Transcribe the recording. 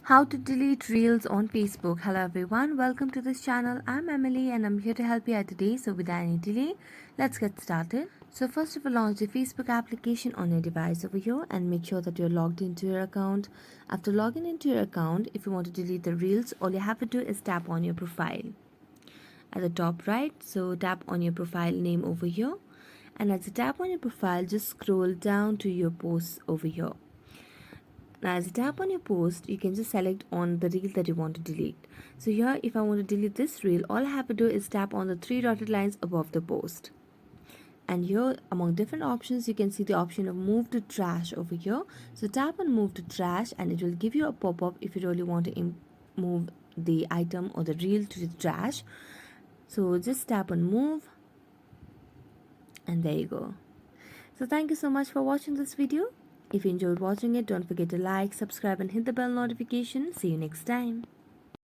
How to delete reels on Facebook. Hello everyone, welcome to this channel. I'm Emily and I'm here to help you out today. So without any delay, let's get started. So first of all, launch the Facebook application on your device over here and make sure that you're logged into your account. After logging into your account, if you want to delete the reels, all you have to do is tap on your profile at the top right. So tap on your profile name over here, and as you tap on your profile, just scroll down to your posts over here. Now as you tap on your post, you can just select on the reel that you want to delete. So here, if I want to delete this reel, all I have to do is tap on the three dotted lines above the post. And here, among different options, you can see the option of move to trash over here. So tap on move to trash and it will give you a pop-up if you really want to move the item or the reel to the trash. So just tap on move and there you go. So thank you so much for watching this video. If you enjoyed watching it, don't forget to like, subscribe and hit the bell notification. See you next time.